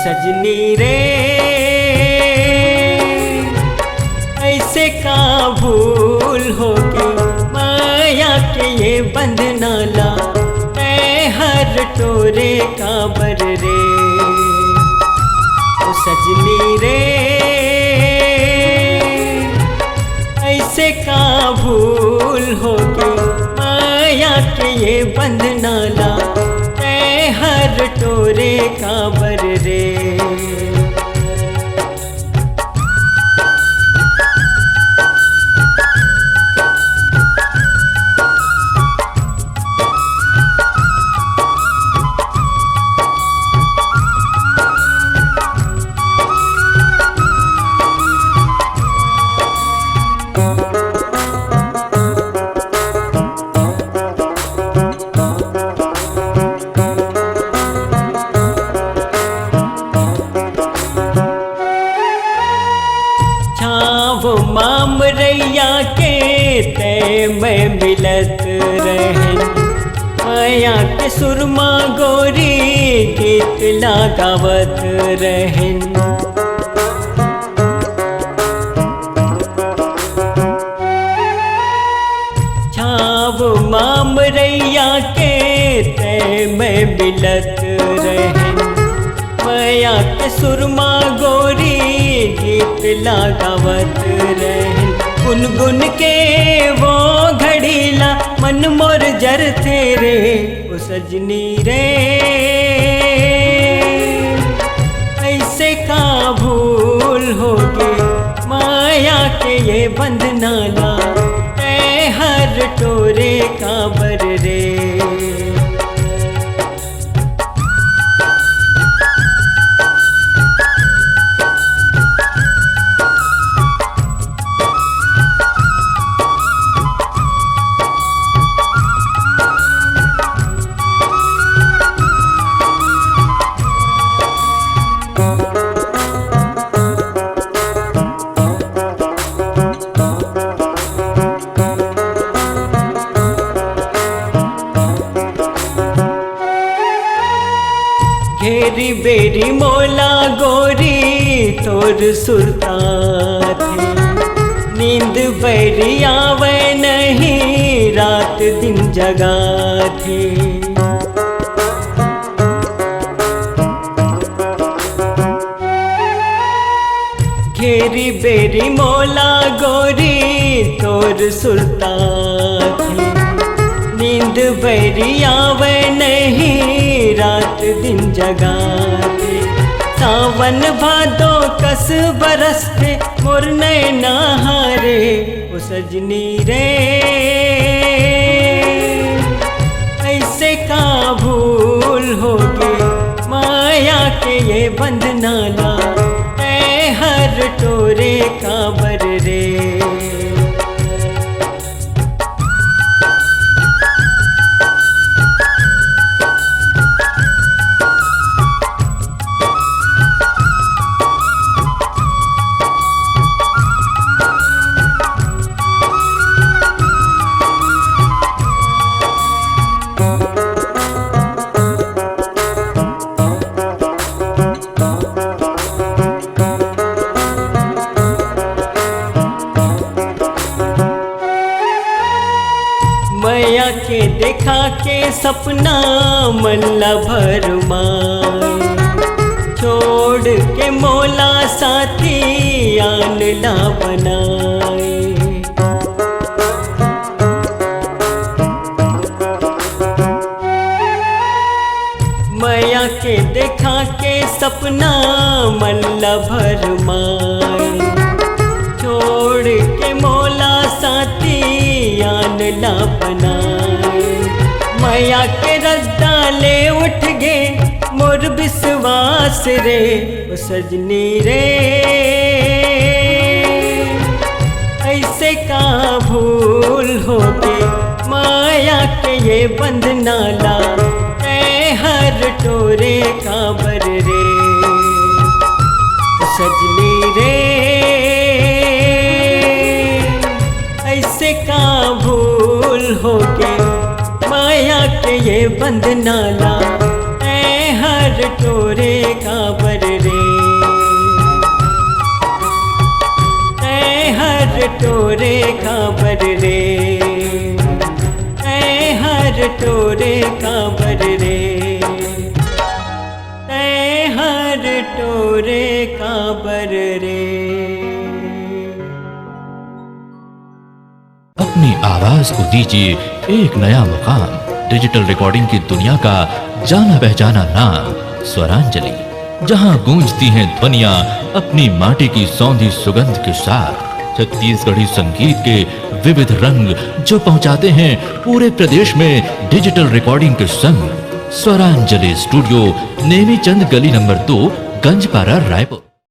सजनी रे ऐसे का भूल होगी माया के ये बंधनाला मैं हर टोरे का बर रे। ओ सजनी रे ऐसे का भूल होगी माया के ये बंधनाला मैं हर टोरे का बर रे। वो मामरैया के तय में मिलत रहन माया के सुरमा गोरी गीत लगावत रहन। छाव मामरैया के तय में मिलत रहन माया के सुरमा गोरी गीत लगावत रहन। गुनगुन के वो घड़ीला मन मोर जरते रे। ओ सजनी रे ऐसे का भूल होगी माया के ये बंधनाला मैं हर टोरे का बर रे। घेरी बेरी मोला गोरी तोर सुरता थे नींद बैरी आवे नहीं रात दिन जगा थे। घेरी बेरी मोला गोरी तोर सुरता थे नींद बैरी आवे नहीं रात दिन जगाते। सावन भादो कस बरसते मोर नैना हारे। ओ सजनी रे ऐसे का भूल होगी माया के ये बंधनाला मैं हर टोरे का बर रे। माया के देखा के सपना मल्ला भर माए छोड़ के मोला साथी आनला बनाए। माया के देखा के सपना मल्ला भर माए छोड़ के मोला साथी आनला बनाए। माया के रद्दा ले उठ गे मोर विश्वास रे। ओ सजनी रे ऐसे का भूल होगे माया के ये बंधनाला मैं हर टोरे का बर रे। ओ सजनी रे ऐसे का भूल होगे माया के ये बंधनाला मैं हर टोरे का बर टोरे काबर रे, ऐ हर टोरे काबर रे, ऐ हर टोरे काबर रे। अपनी आवाज को दीजिए एक नया मुकाम। डिजिटल रिकॉर्डिंग की दुनिया का जाना पहचाना नाम स्वरांजलि, जहां गूंजती हैं ध्वनियां अपनी माटी की सौंधी सुगंध के साथ। छत्तीसगढ़ी संगीत के विविध रंग जो पहुंचाते हैं पूरे प्रदेश में डिजिटल रिकॉर्डिंग के संग। स्वरांजलि स्टूडियो, नेमीचंद गली नंबर 2, गंजपारा, रायपुर।